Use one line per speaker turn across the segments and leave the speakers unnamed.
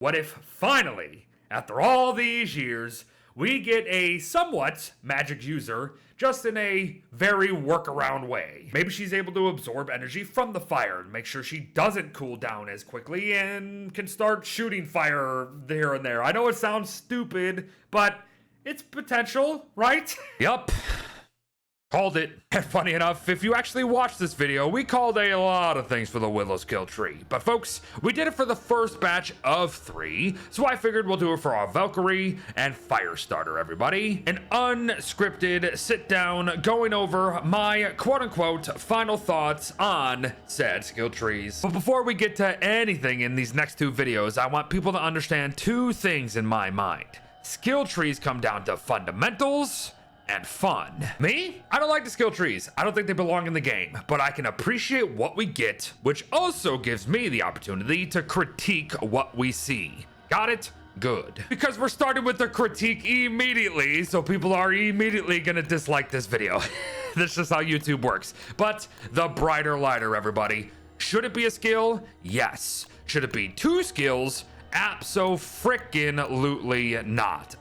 What if finally, after all these years, we get a somewhat magic user, just in a very workaround way? Maybe she's able to absorb energy from the fire and make sure she doesn't cool down as quickly and can start shooting fire here and there. I know it sounds stupid, but it's potential, right? Yup. Called it. And funny enough, if you actually watch this video, we called a lot of things for the Willow skill tree. But folks, we did it for the first batch of 3, so I figured we'll do it for our Valkyrie and Firestarter, everybody. An unscripted sit-down going over my quote-unquote final thoughts on said skill trees. But before we get to anything in these next 2 videos, I want people to understand 2 things in my mind. Skill trees come down to fundamentals and fun. Me? I don't like the skill trees. I don't think they belong in the game, but I can appreciate what we get, which also gives me the opportunity to critique what we see. Got it? Good. Because we're starting with the critique immediately, so people are immediately gonna dislike this video. That's just how YouTube works. But the brighter lighter, everybody. Should it be a skill? Yes. Should it be 2 skills? Abso-frickin-lutely not.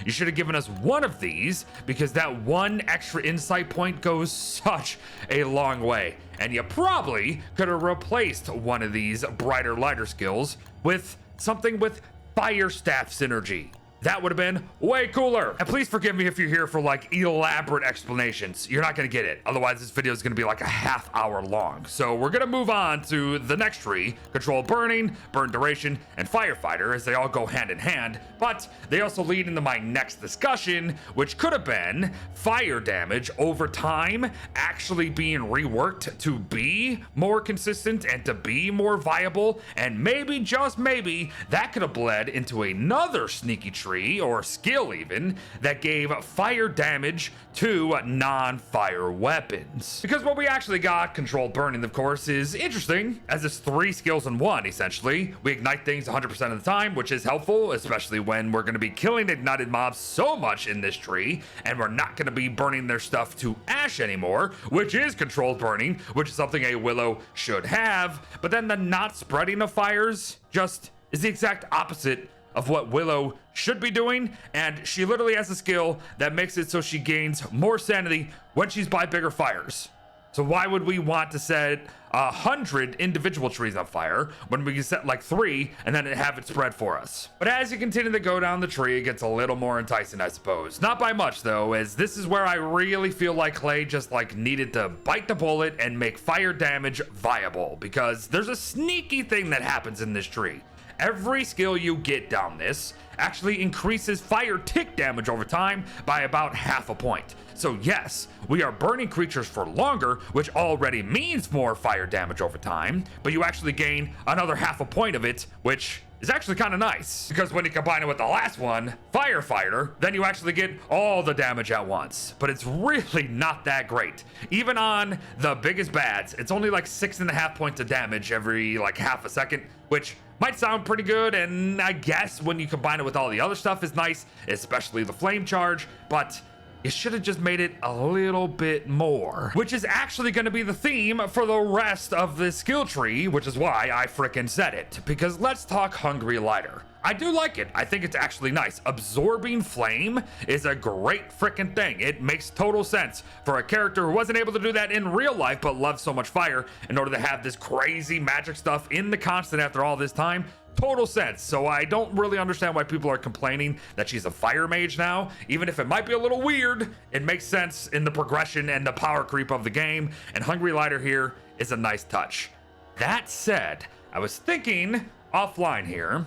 You should have given us one of these, because that one extra insight point goes such a long way. And you probably could have replaced one of these brighter lighter skills with something with fire staff synergy. That would have been way cooler. And please forgive me if you're here for like elaborate explanations. You're not gonna get it. Otherwise, this video is gonna be like a ½ hour long. So we're gonna move on to the next tree: control burning, burn duration, and firefighter, as they all go hand in hand. But they also lead into my next discussion, which could have been fire damage over time actually being reworked to be more consistent and to be more viable. And maybe, just maybe, that could have bled into another sneaky tree, or skill even, that gave fire damage to non-fire weapons. Because what we actually got, controlled burning, of course, is interesting, as it's 3 skills in 1, essentially. We ignite things 100% of the time, which is helpful, especially when we're going to be killing ignited mobs so much in this tree, and we're not going to be burning their stuff to ash anymore, which is controlled burning, which is something a Willow should have. But then the not spreading of fires just is the exact opposite of what Willow should be doing, and she literally has a skill that makes it so she gains more sanity when she's by bigger fires. So why would we want to set 100 individual trees on fire when we can set like 3 and then have it spread for us? But as you continue to go down the tree, it gets a little more enticing, I suppose. Not by much though, as this is where I really feel like Clay just like needed to bite the bullet and make fire damage viable, because there's a sneaky thing that happens in this tree. Every skill you get down this actually increases fire tick damage over time by about ½ point. So yes, we are burning creatures for longer, which already means more fire damage over time, but you actually gain another ½ point of it, which is actually kind of nice, because when you combine it with the last one, Firefighter, then you actually get all the damage at once. But it's really not that great. Even on the biggest bads, it's only like 6.5 points of damage every like ½ a second, which might sound pretty good, and I guess when you combine it with all the other stuff is nice, especially the flame charge, but you should have just made it a little bit more, which is actually going to be the theme for the rest of this skill tree, which is why I frickin' said it. Because let's talk Hungry Lighter. I do like it. I think it's actually nice. Absorbing flame is a great frickin' thing. It makes total sense for a character who wasn't able to do that in real life but loves so much fire in order to have this crazy magic stuff in the constant after all this time. Total sense. So I don't really understand why people are complaining that she's a Fire Mage now. Even if it might be a little weird, it makes sense in the progression and the power creep of the game, and Hungry Lighter here is a nice touch. That said, I was thinking offline here,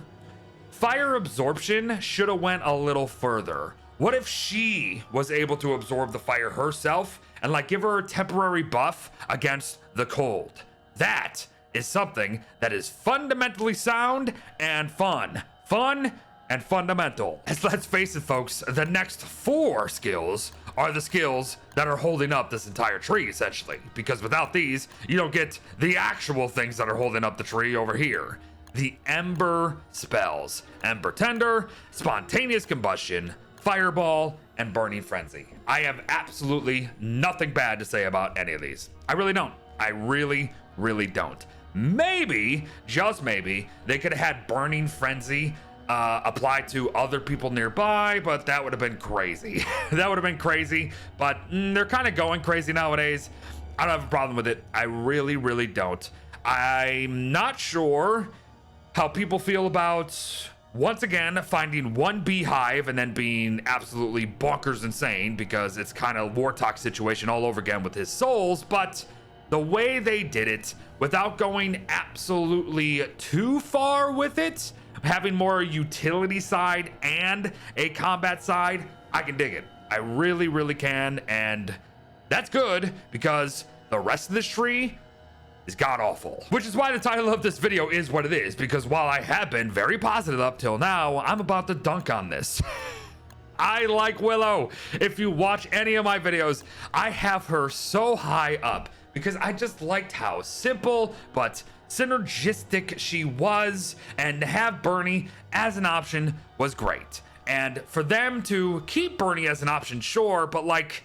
fire absorption should have went a little further. What if she was able to absorb the fire herself and like give her a temporary buff against the cold? That is something that is fundamentally sound and fun. Fun and fundamental. As let's face it, folks, the next 4 skills are the skills that are holding up this entire tree, essentially. Because without these, you don't get the actual things that are holding up the tree over here. The Ember spells. Ember Tender, Spontaneous Combustion, Fireball, and Burning Frenzy. I have absolutely nothing bad to say about any of these. I really don't. I really don't. maybe, just maybe, they could have had Burning Frenzy applied to other people nearby, but that would have been crazy. That would have been crazy, but they're kind of going crazy nowadays. I don't have a problem with it. I really, really don't. I'm not sure how people feel about, once again, finding one beehive and then being absolutely bonkers insane, because it's kind of Wartalk situation all over again with his souls. But the way they did it, without going absolutely too far with it, having more utility side and a combat side, I can dig it. I really, really can. And that's good, because the rest of this tree is god awful, which is why the title of this video is what it is, because while I have been very positive up till now, I'm about to dunk on this. I like Willow. If you watch any of my videos, I have her so high up because I just liked how simple but synergistic she was, and to have Bernie as an option was great. And for them to keep Bernie as an option, sure, but like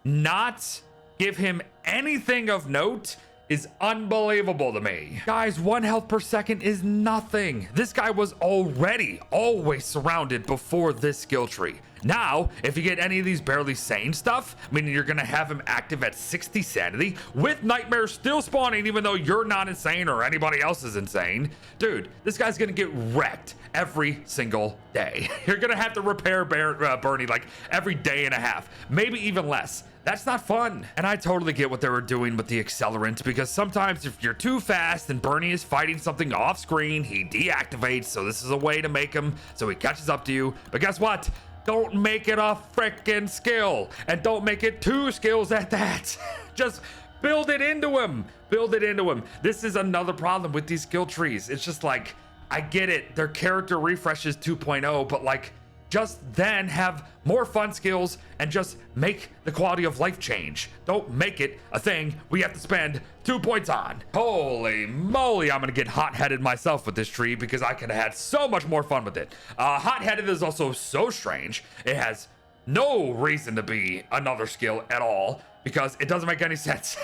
not give him anything of note is unbelievable to me. Guys, 1 health per second is nothing. This guy was already always surrounded before this skill tree. Now, if you get any of these barely sane stuff, meaning you're gonna have him active at 60 sanity with nightmares still spawning even though you're not insane or anybody else is insane, dude, this guy's gonna get wrecked every single day. You're gonna have to repair Bernie like every day and a half, maybe even less. That's not fun. And I totally get what they were doing with the accelerant, because sometimes if you're too fast and Bernie is fighting something off screen, he deactivates. So this is a way to make him so he catches up to you. But guess what? Don't make it a freaking skill, and don't make it 2 skills at that. Just build it into him. Build it into him. This is another problem with these skill trees. It's just like, I get it. Their character refreshes 2.0, but like, just then have more fun skills and just make the quality of life change. Don't make it a thing we have to spend 2 points on. Holy moly, I'm gonna get hot-headed myself with this tree because I could have had so much more fun with it. Hot-headed is also so strange. It has no reason to be another skill at all because it doesn't make any sense.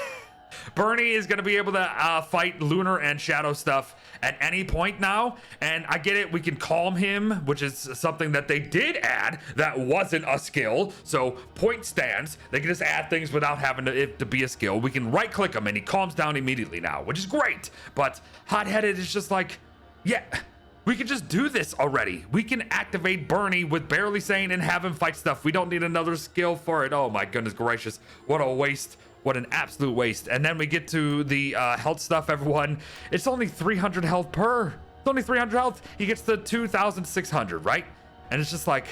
Bernie is going to be able to fight lunar and shadow stuff at any point now, and I get it, we can calm him, which is something that they did add that wasn't a skill. So point stands, they can just add things without having it to be a skill. We can right click him and he calms down immediately now, which is great. But hot-headed is just like, yeah, we can just do this already. We can activate Bernie with barely sane and have him fight stuff. We don't need another skill for it. Oh my goodness gracious, what a waste. What an absolute waste. And then we get to the health stuff, everyone. It's only 300 health per. It's only 300 health. He gets the 2,600, right? And it's just like,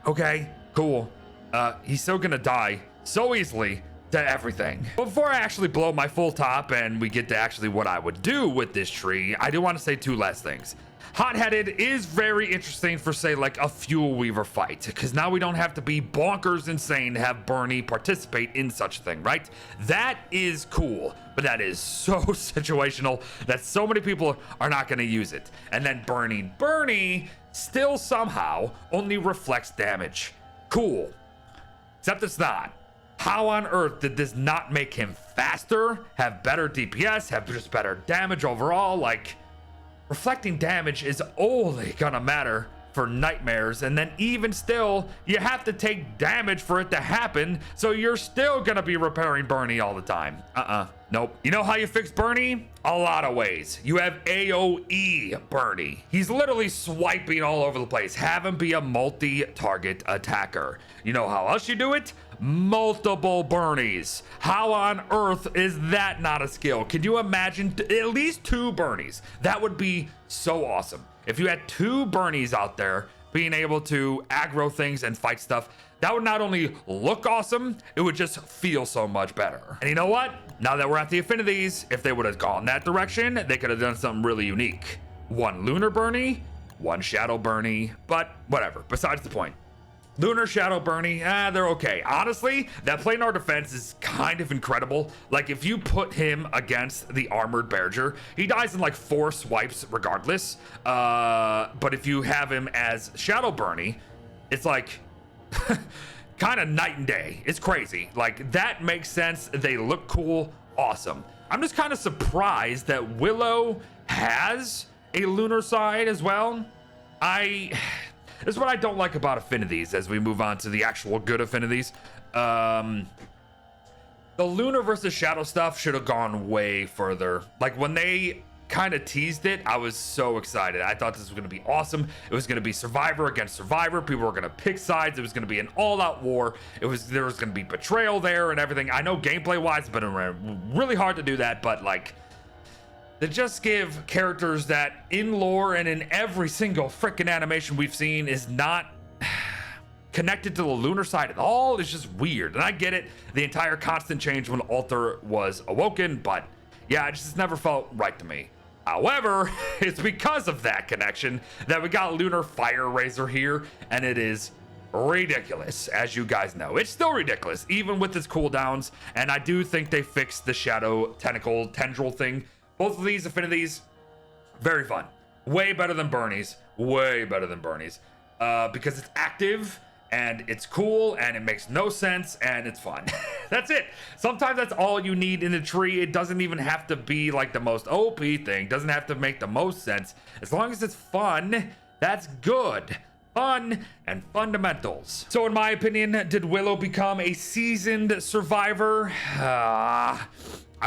okay, cool. He's still gonna die so easily to everything. Before I actually blow my full top and we get to actually what I would do with this tree, I do want to say 2 last things. Hot-headed is very interesting for, say, like a Fuel Weaver fight, because now we don't have to be bonkers insane to have Bernie participate in such a thing, right? That is cool, but that is so situational that so many people are not going to use it. And then Bernie still somehow only reflects damage. Cool. Except it's not. How on earth did this not make him faster, have better DPS, have just better damage overall? Like, reflecting damage is only gonna matter for nightmares, and then even still, you have to take damage for it to happen, so you're still gonna be repairing Bernie all the time. Nope. You know how you fix Bernie? A lot of ways. You have AoE Bernie. He's literally swiping all over the place. Have him be a multi-target attacker. You know how else you do it? Multiple Bernies. How on earth is that not a skill? Can you imagine at least 2 Bernies? That would be so awesome. If you had 2 Bernies out there being able to aggro things and fight stuff, that would not only look awesome, it would just feel so much better. And you know what? Now that we're at the affinities, if they would have gone that direction, they could have done something really unique. 1 lunar Bernie, 1 shadow Bernie, but whatever, besides the point. Lunar Shadow Bernie, they're okay. Honestly, that planar defense is kind of incredible. Like, if you put him against the armored Berger, he dies in like 4 swipes regardless. But if you have him as Shadow Bernie, it's like kind of night and day. It's crazy. Like, that makes sense. They look cool. Awesome. I'm just kind of surprised that Willow has a lunar side as well. This is what I don't like about affinities as we move on to the actual good affinities. The lunar versus shadow stuff should have gone way further. Like when they kind of teased it, I was so excited. I thought this was going to be awesome. It was going to be survivor against survivor. People were going to pick sides. It was going to be an all-out war. There was going to be betrayal there and everything. I know gameplay-wise, it's been really hard to do that, but like, to just give characters that in lore and in every single freaking animation we've seen is not connected to the lunar side at all is just weird. And I get it, the entire constant change when Alter was awoken, but yeah, it just never felt right to me. However, it's because of that connection that we got Lunar Fire Razor here, and it is ridiculous, as you guys know. It's still ridiculous, even with its cooldowns, and I do think they fixed the Shadow Tentacle Tendril thing. Both of these affinities, very fun. Way better than Bernie's. Way better than Bernie's. Because it's active, and it's cool, and it makes no sense, and it's fun. That's it. Sometimes that's all you need in a tree. It doesn't even have to be like the most OP thing. Doesn't have to make the most sense. As long as it's fun, that's good. Fun and fundamentals. So in my opinion, did Willow become a seasoned survivor? I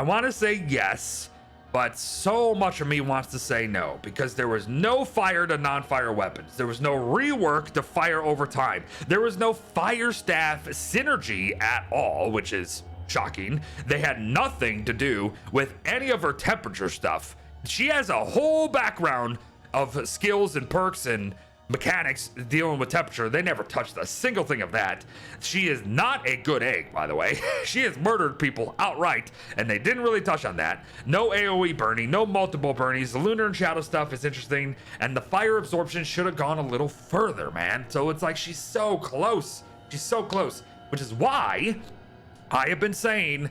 want to say yes, but so much of me wants to say no, because there was no fire to non-fire weapons. There was no rework to fire over time. There was no fire staff synergy at all, which is shocking. They had nothing to do with any of her temperature stuff. She has a whole background of skills and perks and mechanics dealing with temperature. They never touched a single thing of that. She is not a good egg, by the way. She has murdered people outright, and they didn't really touch on that. No AoE burning, no multiple burnies. The lunar and shadow stuff is interesting, and the fire absorption should have gone a little further, man. So it's like she's so close. She's so close, which is why I have been saying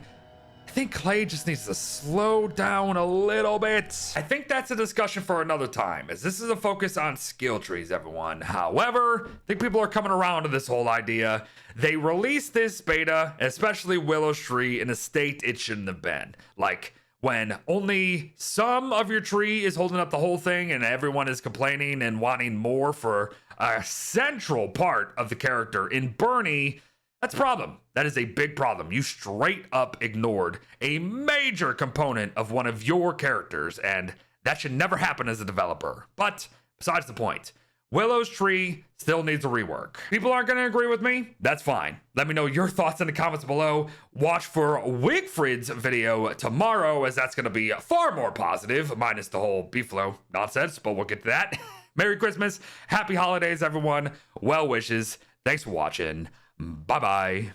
I think Clay just needs to slow down a little bit. I think that's a discussion for another time, as this is a focus on skill trees, everyone. However, I think people are coming around to this whole idea. They released this beta, especially Willow's tree, in a state it shouldn't have been. Like, when only some of your tree is holding up the whole thing and everyone is complaining and wanting more for a central part of the character. In Bernie, that's a problem. That is a big problem. You straight up ignored a major component of one of your characters, and that should never happen as a developer. But besides the point, Willow's tree still needs a rework. People aren't going to agree with me. That's fine. Let me know your thoughts in the comments below. Watch for Wigfrid's video tomorrow, as that's going to be far more positive, minus the whole Beeflo nonsense, but we'll get to that. Merry Christmas. Happy holidays, everyone. Well wishes. Thanks for watching. Bye-bye.